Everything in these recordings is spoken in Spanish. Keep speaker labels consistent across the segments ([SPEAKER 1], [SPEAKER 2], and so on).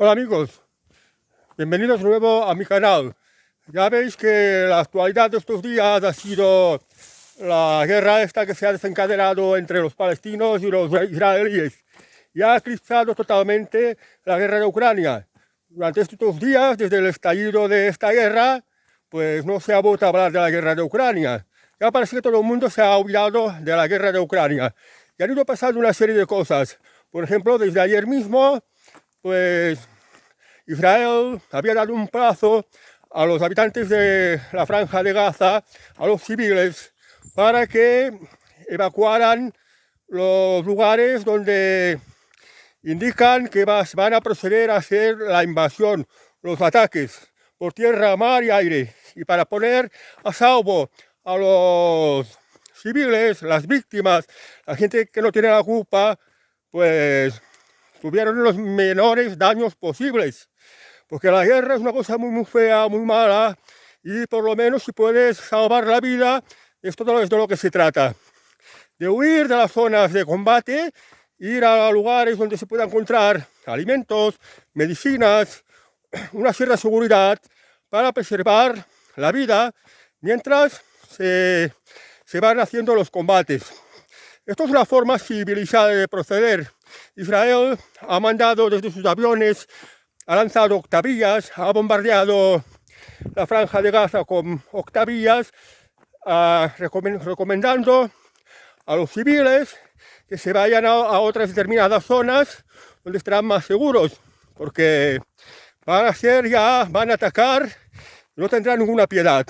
[SPEAKER 1] Hola amigos, bienvenidos de nuevo a mi canal. Ya veis que la actualidad de estos días ha sido la guerra esta que se ha desencadenado entre los palestinos y los israelíes. Y ha eclipsado totalmente la guerra de Ucrania. Durante estos días, desde el estallido de esta guerra, pues no se ha vuelto a hablar de la guerra de Ucrania. Ya parece que todo el mundo se ha olvidado de la guerra de Ucrania. Y han ido pasando una serie de cosas. Por ejemplo, desde ayer mismo, pues Israel había dado un plazo a los habitantes de la Franja de Gaza, a los civiles, para que evacuaran los lugares donde indican que van a proceder a hacer la invasión, los ataques por tierra, mar y aire, y para poner a salvo a los civiles, las víctimas, la gente que no tiene la culpa, pues tuvieron los menores daños posibles. Porque la guerra es una cosa muy fea, muy mala, y por lo menos si puedes salvar la vida, esto es de lo que se trata. De huir de las zonas de combate, ir a lugares donde se pueda encontrar alimentos, medicinas, una cierta seguridad para preservar la vida mientras se van haciendo los combates. Esto es una forma civilizada de proceder. Israel ha mandado desde sus aviones, ha lanzado octavillas, ha bombardeado la Franja de Gaza con octavillas, recomendando a los civiles que se vayan a otras determinadas zonas donde estarán más seguros, porque van a atacar, no tendrán ninguna piedad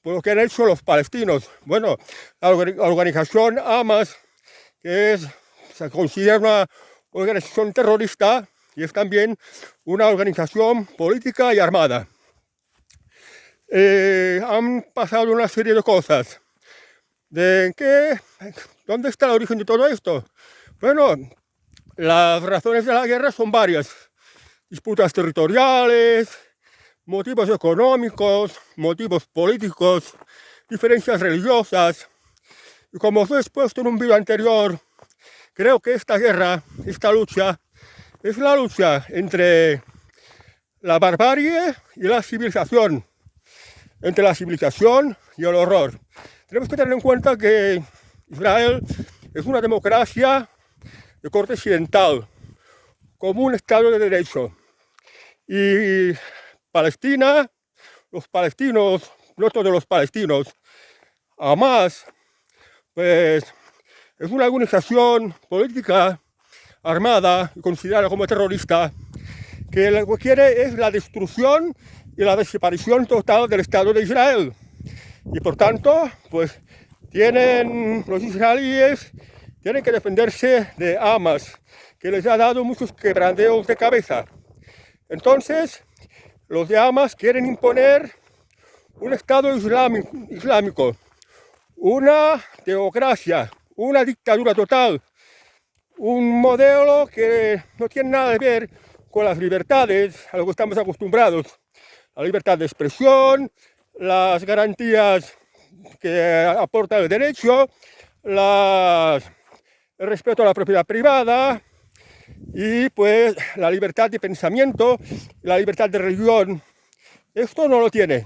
[SPEAKER 1] por lo que han hecho los palestinos. Bueno, la organización Hamas, que se considera una organización terrorista, y es también una organización política y armada. Han pasado una serie de cosas. ¿Dónde está el origen de todo esto? Bueno, las razones de la guerra son varias. Disputas territoriales, motivos económicos, motivos políticos, diferencias religiosas. Y como os he expuesto en un vídeo anterior, creo que esta guerra, esta lucha, es la lucha entre la barbarie y la civilización, entre la civilización y el horror. Tenemos que tener en cuenta que Israel es una democracia de corte occidental, como un Estado de Derecho. Y Palestina, los palestinos, no todos los palestinos, Hamas, pues es una organización política armada y considerada como terrorista, que lo que quiere es la destrucción y la desaparición total del Estado de Israel. Y por tanto, pues los israelíes tienen que defenderse de Hamas, que les ha dado muchos quebranteos de cabeza. Entonces, los de Hamas quieren imponer un Estado islámico, una teocracia, una dictadura total, un modelo que no tiene nada que ver con las libertades a lo que estamos acostumbrados. La libertad de expresión, las garantías que aporta el derecho, el respeto a la propiedad privada y pues la libertad de pensamiento, la libertad de religión. Esto no lo tiene.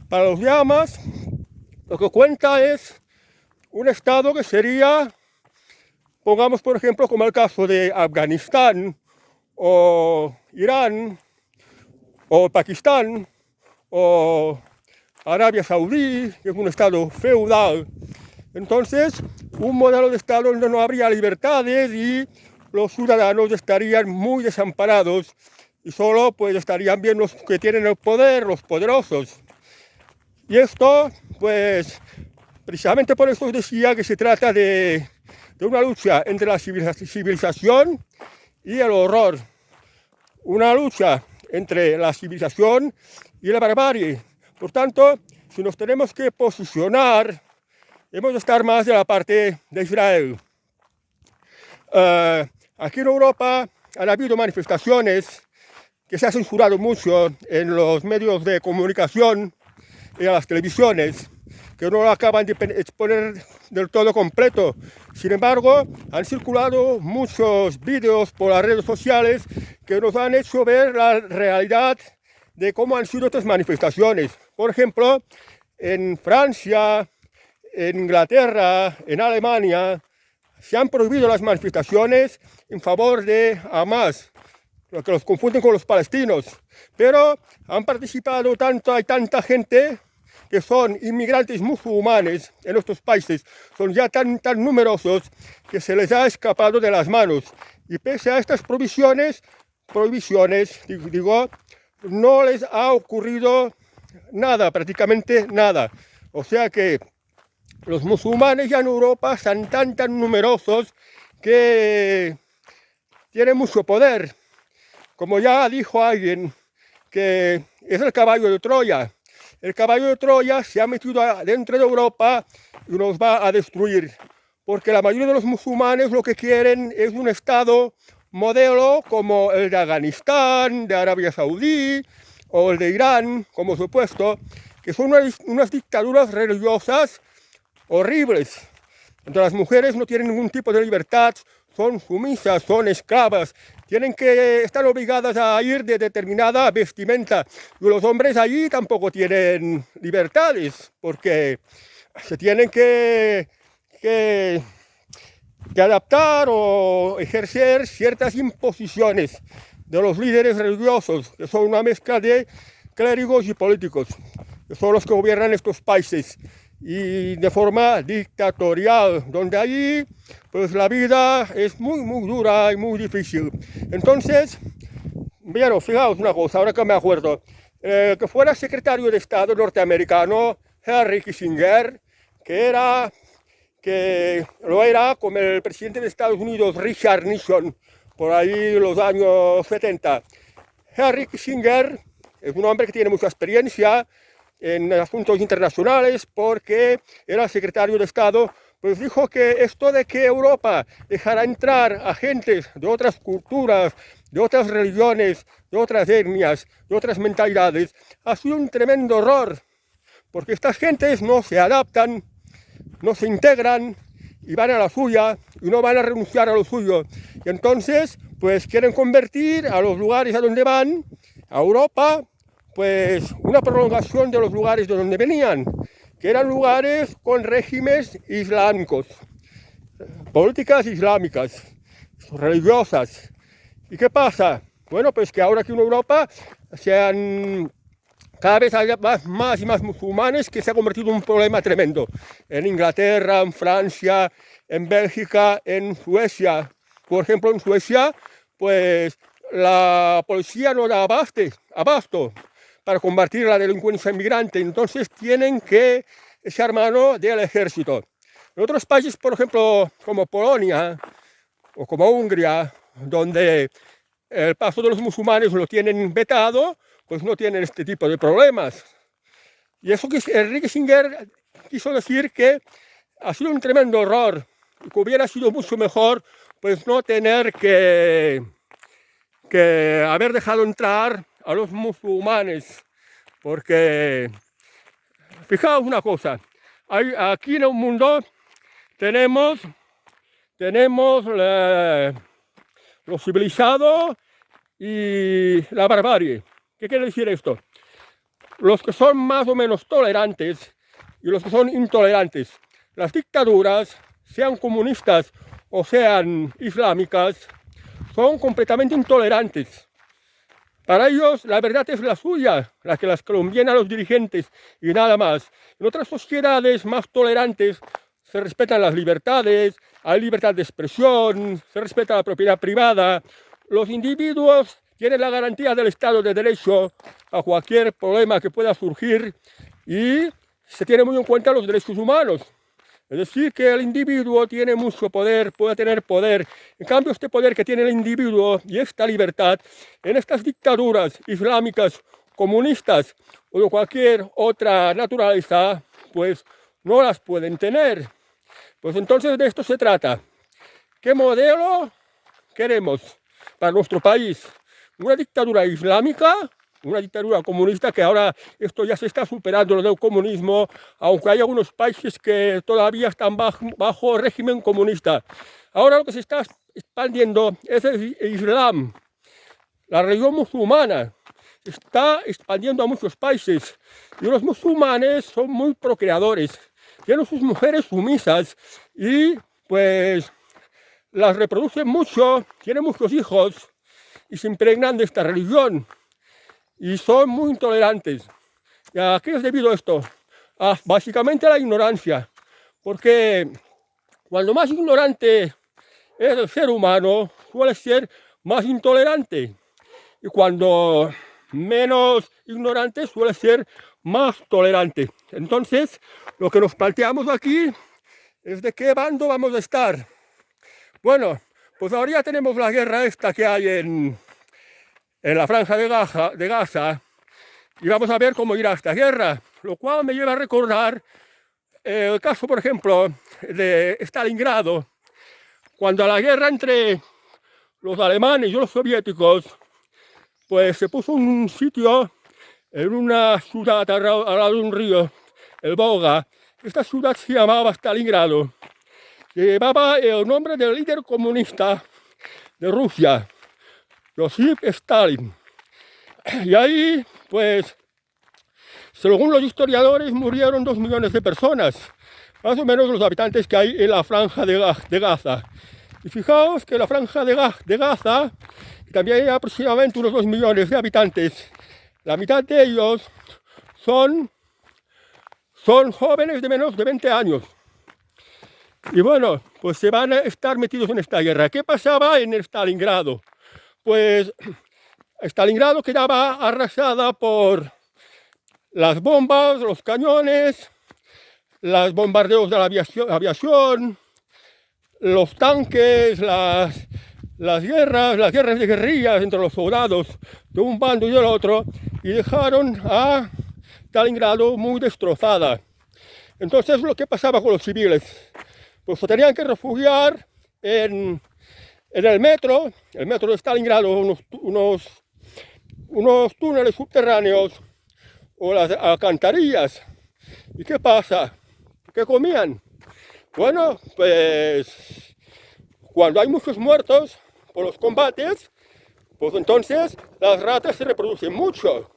[SPEAKER 1] Para los Hamas, lo que cuenta es un Estado que sería, pongamos por ejemplo como el caso de Afganistán o Irán o Pakistán o Arabia Saudí, que es un Estado feudal. Entonces, un modelo de Estado donde no habría libertades y los ciudadanos estarían muy desamparados y solo pues estarían bien los que tienen el poder, los poderosos. Y esto, pues, precisamente por eso os decía que se trata de una lucha entre la civilización y el horror. Una lucha entre la civilización y la barbarie. Por tanto, si nos tenemos que posicionar, hemos de estar más de la parte de Israel. Aquí en Europa han habido manifestaciones que se han censurado mucho en los medios de comunicación y en las televisiones, que no lo acaban de exponer del todo completo. Sin embargo, han circulado muchos vídeos por las redes sociales que nos han hecho ver la realidad de cómo han sido estas manifestaciones. Por ejemplo, en Francia, en Inglaterra, en Alemania, se han prohibido las manifestaciones en favor de Hamas, lo que los confunden con los palestinos. Pero han participado hay tanta gente que son inmigrantes musulmanes en estos países, son ya tan numerosos que se les ha escapado de las manos. Y pese a estas prohibiciones, no les ha ocurrido nada, prácticamente nada. O sea que los musulmanes ya en Europa son tan numerosos que tienen mucho poder. Como ya dijo alguien, que es el caballo de Troya. El caballo de Troya se ha metido dentro de Europa y nos va a destruir. Porque la mayoría de los musulmanes lo que quieren es un estado modelo como el de Afganistán, de Arabia Saudí o el de Irán, como supuesto, que son unas dictaduras religiosas horribles. Entonces las mujeres no tienen ningún tipo de libertad, son sumisas, son esclavas, están obligadas a ir de determinada vestimenta. Y los hombres allí tampoco tienen libertades, porque se tienen que adaptar o ejercer ciertas imposiciones de los líderes religiosos, que son una mezcla de clérigos y políticos, que son los que gobiernan estos países, y de forma dictatorial, donde allí pues la vida es muy dura y muy difícil. Entonces, bueno, fijaos una cosa, ahora que me acuerdo, que fuera secretario de Estado norteamericano Henry Kissinger, que lo era como el presidente de Estados Unidos Richard Nixon, por ahí los años 70. Henry Kissinger es un hombre que tiene mucha experiencia en asuntos internacionales porque era secretario de Estado, pues dijo que esto de que Europa dejara entrar a gentes de otras culturas, de otras religiones, de otras etnias, de otras mentalidades, ha sido un tremendo error, porque estas gentes no se adaptan, no se integran y van a la suya y no van a renunciar a lo suyo. Y entonces, pues quieren convertir a los lugares a donde van, a Europa, pues una prolongación de los lugares de donde venían, que eran lugares con regímenes islámicos, políticas islámicas, religiosas. ¿Y qué pasa? Bueno, pues que ahora aquí en Europa cada vez hay más y más musulmanes, que se ha convertido en un problema tremendo. En Inglaterra, en Francia, en Bélgica, en Suecia. Por ejemplo, en Suecia, pues la policía no da abasto para combatir la delincuencia inmigrante, entonces tienen que echar mano del ejército. En otros países, por ejemplo, como Polonia o como Hungría, donde el paso de los musulmanes lo tienen vetado, pues no tienen este tipo de problemas. Y eso que Henry Kissinger quiso decir que ha sido un tremendo error, y que hubiera sido mucho mejor pues no tener que haber dejado entrar a los musulmanes, porque fijaos una cosa, aquí en el mundo tenemos lo civilizado y la barbarie. ¿Qué quiere decir esto? Los que son más o menos tolerantes y los que son intolerantes. Las dictaduras, sean comunistas o sean islámicas, son completamente intolerantes. Para ellos la verdad es la suya, la que les conviene a los dirigentes y nada más. En otras sociedades más tolerantes se respetan las libertades, hay libertad de expresión, se respeta la propiedad privada, los individuos tienen la garantía del Estado de Derecho a cualquier problema que pueda surgir y se tiene muy en cuenta los derechos humanos. Es decir, que el individuo tiene mucho poder, puede tener poder. En cambio, este poder que tiene el individuo y esta libertad, en estas dictaduras islámicas, comunistas o de cualquier otra naturaleza, pues no las pueden tener. Pues entonces de esto se trata. ¿Qué modelo queremos para nuestro país? ¿Una dictadura islámica una dictadura comunista, que ahora esto ya se está superando, lo del comunismo, aunque hay algunos países que todavía están bajo régimen comunista. Ahora lo que se está expandiendo es el Islam, la religión musulmana. Se está expandiendo a muchos países y los musulmanes son muy procreadores. Tienen sus mujeres sumisas y pues las reproducen mucho, tienen muchos hijos y se impregnan de esta religión y son muy intolerantes. ¿Y a qué es debido esto? Básicamente a la ignorancia, porque cuando más ignorante es el ser humano, suele ser más intolerante, y cuando menos ignorante suele ser más tolerante. Entonces, lo que nos planteamos aquí es de qué bando vamos a estar. Bueno, pues ahora ya tenemos la guerra esta que hay en la franja de Gaza, y vamos a ver cómo irá esta guerra, lo cual me lleva a recordar el caso, por ejemplo, de Stalingrado, cuando la guerra entre los alemanes y los soviéticos, pues se puso un sitio en una ciudad al lado de un río, el Volga. Esta ciudad se llamaba Stalingrado, que llevaba el nombre del líder comunista de Rusia, Josip Stalin. Y ahí, pues, según los historiadores, murieron 2 millones de personas, más o menos los habitantes que hay en la franja de Gaza. Y fijaos que la franja de Gaza también hay aproximadamente unos 2 millones de habitantes. La mitad de ellos son jóvenes de menos de 20 años. Y bueno, pues se van a estar metidos en esta guerra. ¿Qué pasaba en Stalingrado? Pues Stalingrado quedaba arrasada por las bombas, los cañones, los bombardeos de la aviación, los tanques, las guerras de guerrillas entre los soldados de un bando y del otro, y dejaron a Stalingrado muy destrozada. Entonces, lo que pasaba con los civiles, pues se tenían que refugiar en el metro de Stalingrado, unos túneles subterráneos o las alcantarillas. ¿Y qué pasa? ¿Qué comían? Bueno, pues cuando hay muchos muertos por los combates, pues entonces las ratas se reproducen mucho,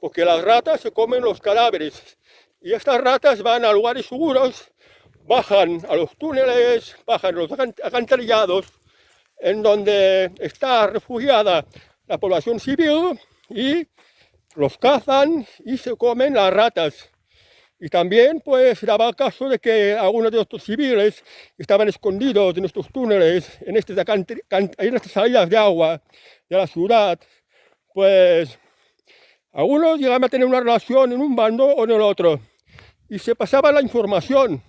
[SPEAKER 1] porque las ratas se comen los cadáveres, y estas ratas van a lugares seguros, bajan a los túneles, bajan a los alcantarillados, en donde está refugiada la población civil, y los cazan y se comen las ratas. Y también pues daba el caso de que algunos de estos civiles estaban escondidos en estos túneles, en estas salidas de agua de la ciudad, pues algunos llegaban a tener una relación en un bando o en el otro y se pasaba la información.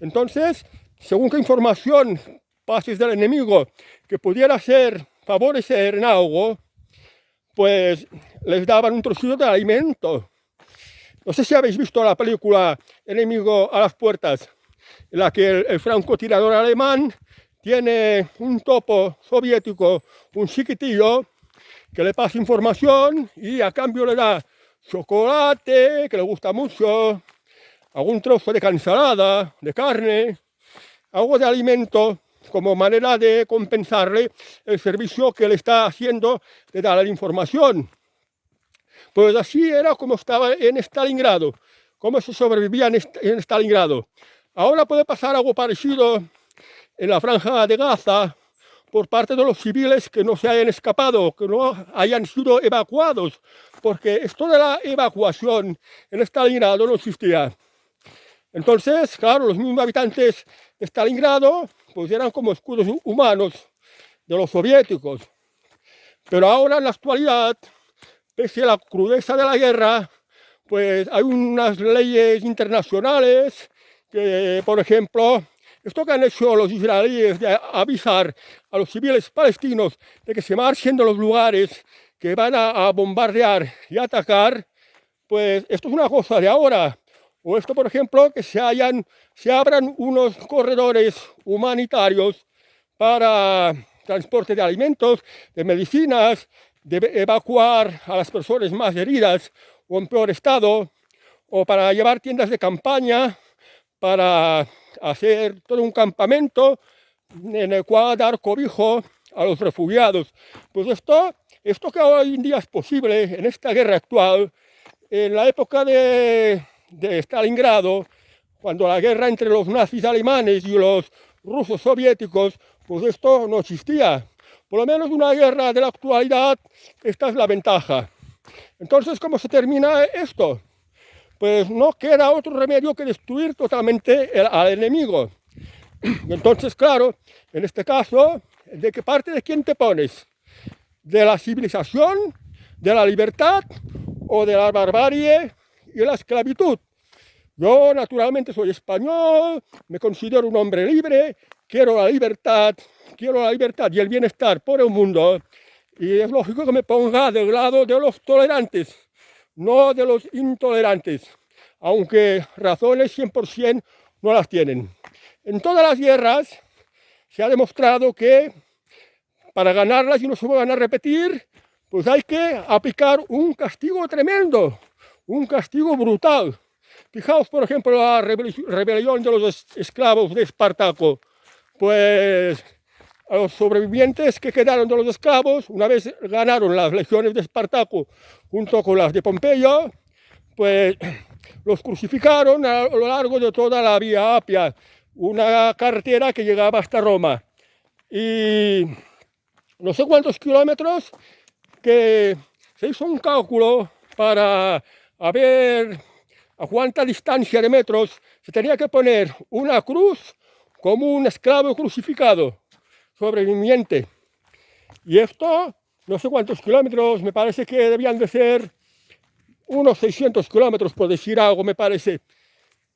[SPEAKER 1] Entonces, según qué información pases del enemigo que pudiera favorecer en algo, pues les daban un trocito de alimento. No sé si habéis visto la película Enemigo a las puertas, en la que el francotirador alemán tiene un topo soviético, un chiquitillo, que le pasa información y a cambio le da chocolate, que le gusta mucho, algún trozo de ensalada, de carne, algo de alimento, como manera de compensarle el servicio que le está haciendo de darle la información. Pues así era como estaba en Stalingrado, cómo se sobrevivía en Stalingrado. Ahora puede pasar algo parecido en la franja de Gaza por parte de los civiles que no se hayan escapado, que no hayan sido evacuados, porque esto de la evacuación en Stalingrado no existía. Entonces, claro, los mismos habitantes de Stalingrado pues eran como escudos humanos de los soviéticos. Pero ahora, en la actualidad, pese a la crudeza de la guerra, pues hay unas leyes internacionales que, por ejemplo, esto que han hecho los israelíes de avisar a los civiles palestinos de que se marchen de los lugares que van a bombardear y atacar, pues esto es una cosa de ahora. O esto, por ejemplo, que se abran unos corredores humanitarios para transporte de alimentos, de medicinas, de evacuar a las personas más heridas o en peor estado, o para llevar tiendas de campaña, para hacer todo un campamento en el cual dar cobijo a los refugiados. Pues esto que hoy en día es posible en esta guerra actual, en la época de Stalingrado, cuando la guerra entre los nazis alemanes y los rusos soviéticos, pues esto no existía. Por lo menos una guerra de la actualidad, esta es la ventaja. Entonces, ¿cómo se termina esto? Pues no queda otro remedio que destruir totalmente al enemigo. Entonces, claro, en este caso, ¿de qué parte de quién te pones? ¿De la civilización, de la libertad o de la barbarie y la esclavitud? Yo naturalmente soy español, me considero un hombre libre, quiero la libertad y el bienestar por el mundo, y es lógico que me ponga del lado de los tolerantes, no de los intolerantes, aunque razones 100% no las tienen. En todas las guerras se ha demostrado que para ganarlas y no se van a repetir, pues hay que aplicar un castigo tremendo, un castigo brutal. Fijaos, por ejemplo, la rebelión de los esclavos de Espartaco. Pues a los sobrevivientes que quedaron de los esclavos, una vez ganaron las legiones de Espartaco junto con las de Pompeyo, pues los crucificaron a lo largo de toda la Vía Apia, una carretera que llegaba hasta Roma. Y no sé cuántos kilómetros, que se hizo un cálculo para ver a cuánta distancia de metros se tenía que poner una cruz como un esclavo crucificado, sobreviviente. Y esto, no sé cuántos kilómetros, me parece que debían de ser unos 600 kilómetros, por decir algo, me parece.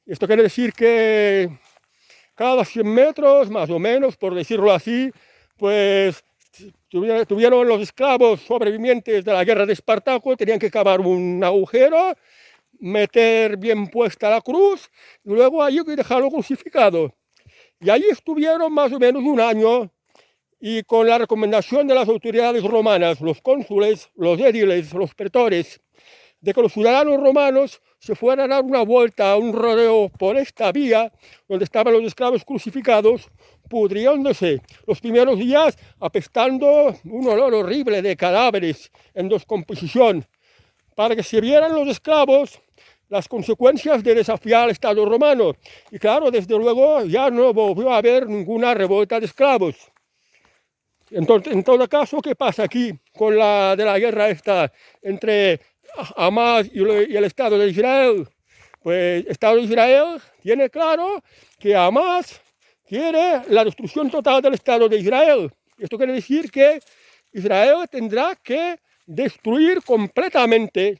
[SPEAKER 1] Esto quiere decir que cada 100 metros, más o menos, por decirlo así, pues tuvieron los esclavos sobrevivientes de la guerra de Espartaco, tenían que cavar un agujero, meter bien puesta la cruz y luego allí dejarlo crucificado. Y allí estuvieron más o menos un año, y con la recomendación de las autoridades romanas, los cónsules, los édiles, los pretores, de que los ciudadanos romanos se fueran a dar una vuelta, a un rodeo por esta vía donde estaban los esclavos crucificados, pudriéndose los primeros días, apestando un olor horrible de cadáveres en descomposición, para que se vieran los esclavos las consecuencias de desafiar al Estado romano. Y claro, desde luego ya no volvió a haber ninguna revuelta de esclavos. Entonces, en todo caso, ¿qué pasa aquí con la guerra esta entre Hamás y el Estado de Israel? Pues el Estado de Israel tiene claro que Hamás quiere la destrucción total del Estado de Israel. Esto quiere decir que Israel tendrá que destruir completamente,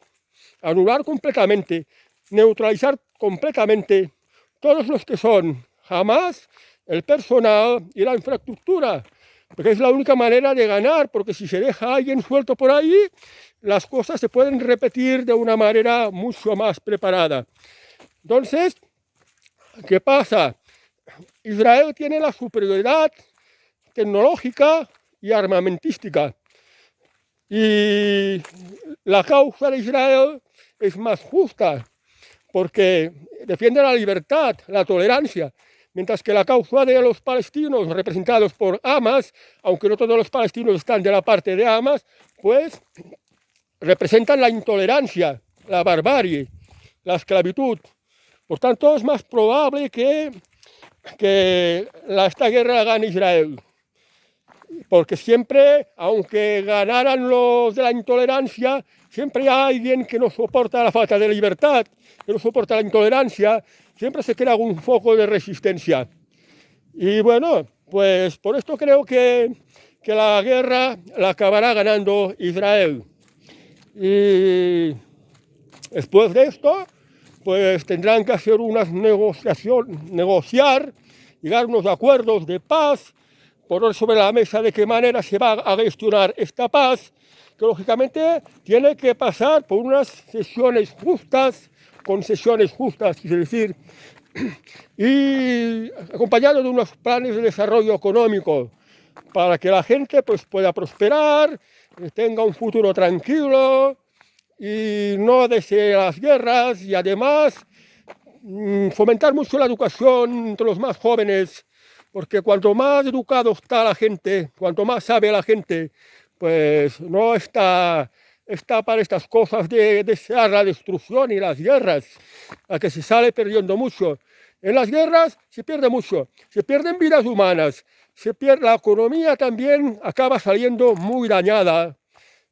[SPEAKER 1] anular completamente, neutralizar completamente todos los que son Hamás, el personal y la infraestructura, porque es la única manera de ganar, porque si se deja a alguien suelto por ahí, las cosas se pueden repetir de una manera mucho más preparada. Entonces, ¿qué pasa? Israel tiene la superioridad tecnológica y armamentística, y la causa de Israel es más justa, porque defiende la libertad, la tolerancia, mientras que la causa de los palestinos, representados por Hamás, aunque no todos los palestinos están de la parte de Hamás, pues representan la intolerancia, la barbarie, la esclavitud. Por tanto, es más probable que esta guerra la gane Israel, porque siempre, aunque ganaran los de la intolerancia, siempre hay alguien que no soporta la falta de libertad, que no soporta la intolerancia, siempre se crea un foco de resistencia. Y bueno, pues por esto creo que la guerra la acabará ganando Israel. Y después de esto, pues tendrán que hacer unas negociar, llegar a unos acuerdos de paz, poner sobre la mesa de qué manera se va a gestionar esta paz, que lógicamente tiene que pasar por unas sesiones justas, concesiones justas, es decir, y acompañado de unos planes de desarrollo económico para que la gente pues, pueda prosperar, tenga un futuro tranquilo y no desee las guerras, y además fomentar mucho la educación entre los más jóvenes, porque cuanto más educado está la gente, cuanto más sabe la gente, pues no está para estas cosas de desear la destrucción y las guerras, a que se sale perdiendo mucho. En las guerras se pierde mucho, se pierden vidas humanas, se pierde, la economía también acaba saliendo muy dañada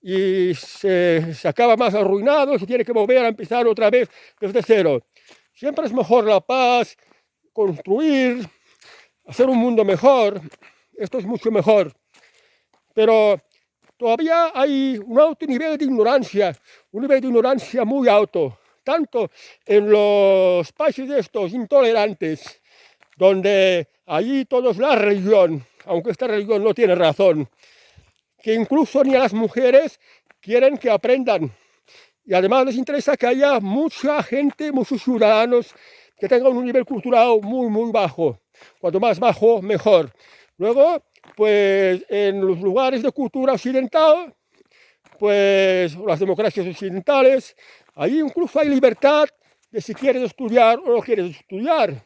[SPEAKER 1] y se acaba más arruinado, se tiene que volver a empezar otra vez desde cero. Siempre es mejor la paz, construir, hacer un mundo mejor. Esto es mucho mejor. Pero todavía hay un alto nivel de ignorancia, un nivel de ignorancia muy alto, tanto en los países estos intolerantes, donde allí todo es la religión, aunque esta religión no tiene razón, que incluso ni a las mujeres quieren que aprendan. Y además les interesa que haya mucha gente, muchos ciudadanos que tengan un nivel cultural muy, muy bajo. Cuanto más bajo, mejor. Luego, pues en los lugares de cultura occidental, pues las democracias occidentales, ahí incluso hay libertad de si quieres estudiar o no quieres estudiar.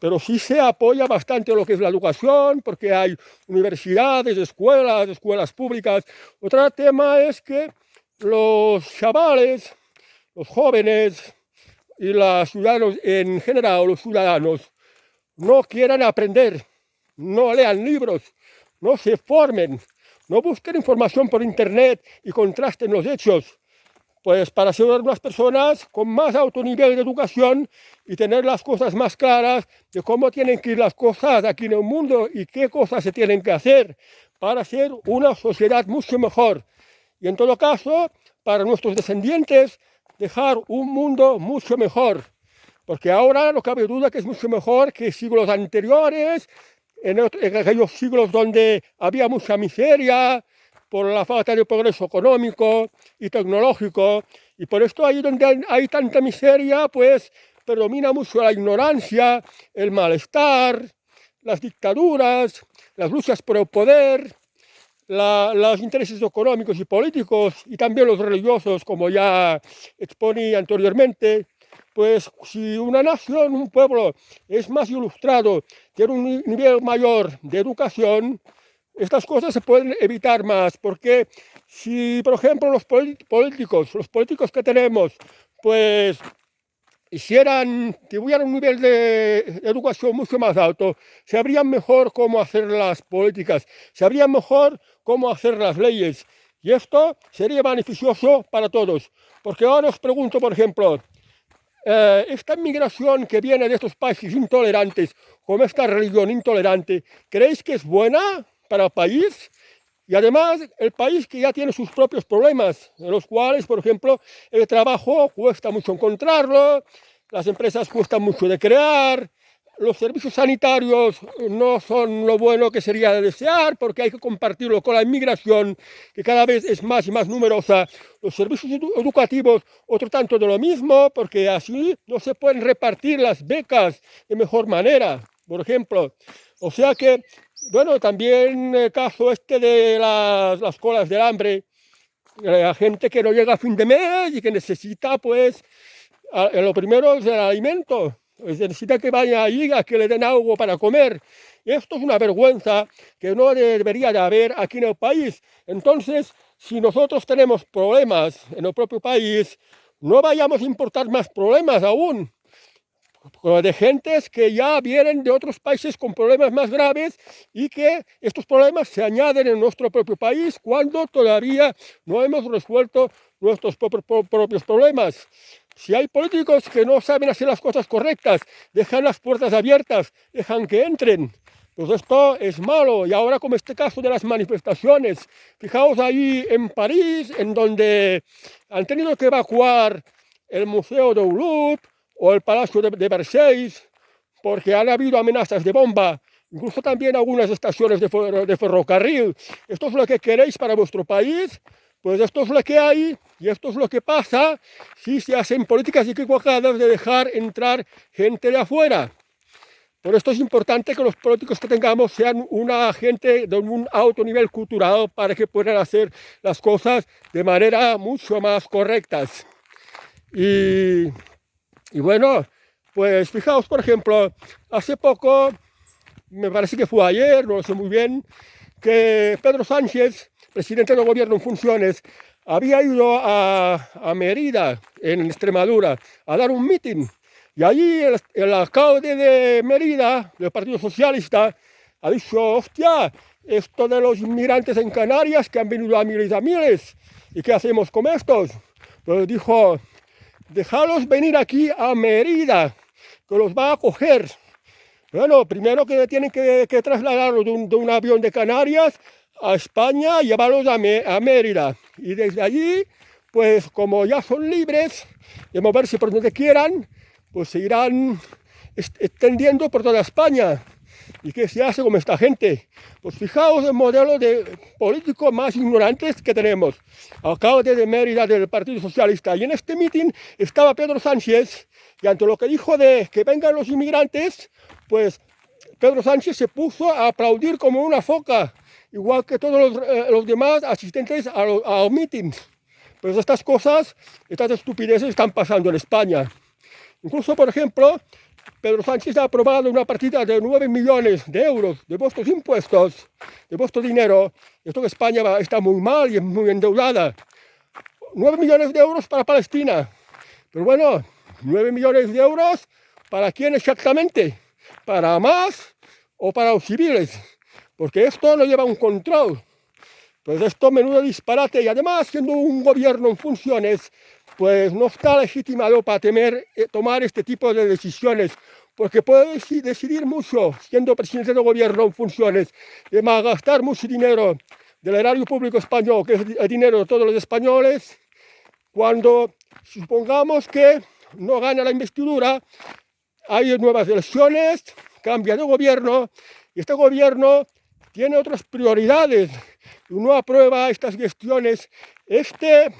[SPEAKER 1] Pero sí se apoya bastante lo que es la educación, porque hay universidades, escuelas públicas. Otro tema es que los chavales, los jóvenes y los ciudadanos en general, los ciudadanos, no quieran aprender, no lean libros, no se formen, no busquen información por internet y contrasten los hechos, pues para ser unas personas con más alto nivel de educación y tener las cosas más claras de cómo tienen que ir las cosas aquí en el mundo y qué cosas se tienen que hacer para ser una sociedad mucho mejor. Y en todo caso, para nuestros descendientes, dejar un mundo mucho mejor. Porque ahora no cabe duda que es mucho mejor que siglos anteriores, en aquellos siglos donde había mucha miseria, por la falta de progreso económico y tecnológico, y por esto ahí donde hay tanta miseria, pues predomina mucho la ignorancia, el malestar, las dictaduras, las luchas por el poder, los intereses económicos y políticos, y también los religiosos, como ya exponí anteriormente. Pues si una nación, un pueblo es más ilustrado, tiene un nivel mayor de educación, estas cosas se pueden evitar más, porque si, por ejemplo, los políticos que tenemos, pues tuvieran un nivel de educación mucho más alto, sabrían mejor cómo hacer las políticas, sabrían mejor cómo hacer las leyes, y esto sería beneficioso para todos. Porque ahora os pregunto, por ejemplo, esta inmigración que viene de estos países intolerantes, como esta religión intolerante, ¿creéis que es buena para el país? Y además, el país que ya tiene sus propios problemas, en los cuales, por ejemplo, el trabajo cuesta mucho encontrarlo, las empresas cuestan mucho de crear, los servicios sanitarios no son lo bueno que sería de desear, porque hay que compartirlo con la inmigración, que cada vez es más y más numerosa. Los servicios educativos, otro tanto de lo mismo, porque así no se pueden repartir las becas de mejor manera, por ejemplo. O sea que, bueno, también el caso este de las colas del hambre, la gente que no llega a fin de mes y que necesita, pues, lo primero es el alimento. Necesita que vaya allí a que le den algo para comer. Y esto es una vergüenza que no debería de haber aquí en el país. Entonces, si nosotros tenemos problemas en el propio país, no vayamos a importar más problemas aún, de gentes que ya vienen de otros países con problemas más graves, y que estos problemas se añaden en nuestro propio país cuando todavía no hemos resuelto nuestros propios problemas. Si hay políticos que no saben hacer las cosas correctas, dejan las puertas abiertas, dejan que entren, pues esto es malo. Y ahora, como este caso de las manifestaciones, fijaos ahí en París, en donde han tenido que evacuar el Museo del Louvre o el Palacio de Versailles, porque han habido amenazas de bomba, incluso también algunas estaciones de ferrocarril. ¿Esto es lo que queréis para vuestro país? Pues esto es lo que hay, y esto es lo que pasa si se hacen políticas equivocadas de dejar entrar gente de afuera. Por esto es importante que los políticos que tengamos sean una gente de un alto nivel cultural para que puedan hacer las cosas de manera mucho más correctas. Y bueno, pues fijaos, por ejemplo, hace poco, me parece que fue ayer, no lo sé muy bien, que Pedro Sánchez, presidente del gobierno en funciones, había ido a Mérida, en Extremadura, a dar un mitin. Y allí el alcalde de Mérida, del Partido Socialista, ha dicho, hostia, esto de los inmigrantes en Canarias que han venido a miles, ¿y qué hacemos con estos? Pues dijo, dejalos venir aquí a Mérida, que los va a acoger. Bueno, primero que tienen que trasladarlos de un avión de Canarias a España y llevarlos a Mérida. Y desde allí, pues como ya son libres de moverse por donde quieran, pues se irán extendiendo por toda España. ¿Y qué se hace con esta gente? Pues fijaos el modelo de políticos más ignorantes que tenemos. Alcalde de Mérida del Partido Socialista. Y en este mitin estaba Pedro Sánchez, y ante lo que dijo de que vengan los inmigrantes, pues Pedro Sánchez se puso a aplaudir como una foca, igual que todos los demás asistentes a los mítines. Pues estas cosas, estas estupideces están pasando en España. Incluso, por ejemplo, Pedro Sánchez ha aprobado una partida de 9 millones de euros de vuestros impuestos, de vuestro dinero. Esto que España está muy mal y es muy endeudada. 9 millones de euros para Palestina. Pero bueno, 9 millones de euros, ¿para quién exactamente? ¿Para Hamas o para los civiles? Porque esto no lleva un control. Pues esto menudo disparate, y además siendo un gobierno en funciones, pues no está legitimado para tomar este tipo de decisiones, porque puede decidir mucho siendo presidente de gobierno en funciones, de malgastar mucho dinero del erario público español, que es el dinero de todos los españoles, cuando supongamos que no gana la investidura, hay nuevas elecciones, cambia de gobierno, y este gobierno tiene otras prioridades y no aprueba estas gestiones, este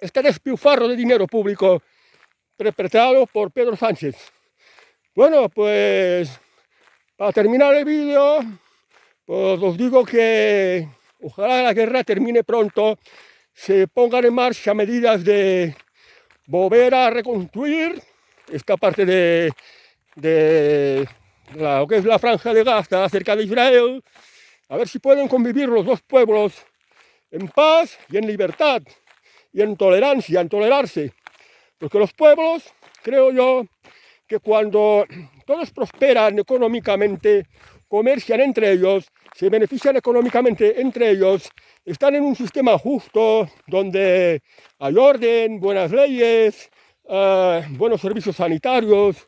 [SPEAKER 1] despilfarro de dinero público perpetrado por Pedro Sánchez. Bueno, pues para terminar el vídeo, pues os digo que ojalá la guerra termine pronto, se pongan en marcha medidas de volver a reconstruir esta parte de lo que es la Franja de Gaza, cerca de Israel, a ver si pueden convivir los dos pueblos en paz y en libertad, y en tolerancia, en tolerarse. Porque los pueblos, creo yo, que cuando todos prosperan económicamente, comercian entre ellos, se benefician económicamente entre ellos, están en un sistema justo, donde hay orden, buenas leyes, buenos servicios sanitarios,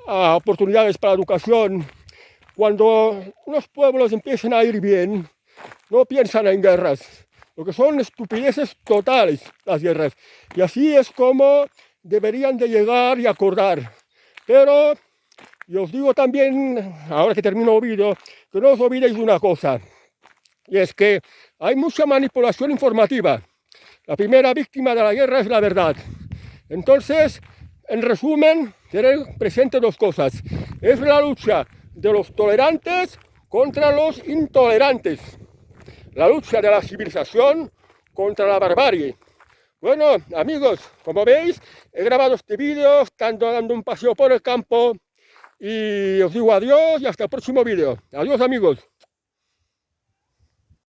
[SPEAKER 1] oportunidades para educación. Cuando unos pueblos empiezan a ir bien, no piensan en guerras, porque son estupideces totales las guerras. Y así es como deberían de llegar y acordar. Pero yo os digo también, ahora que termino el vídeo, que no os olvidéis de una cosa, y es que hay mucha manipulación informativa. La primera víctima de la guerra es la verdad. Entonces, en resumen, tener presente dos cosas. Es la lucha de los tolerantes contra los intolerantes. La lucha de la civilización contra la barbarie. Bueno, amigos, como veis, he grabado este vídeo, estando dando un paseo por el campo, y os digo adiós y hasta el próximo vídeo. Adiós, amigos.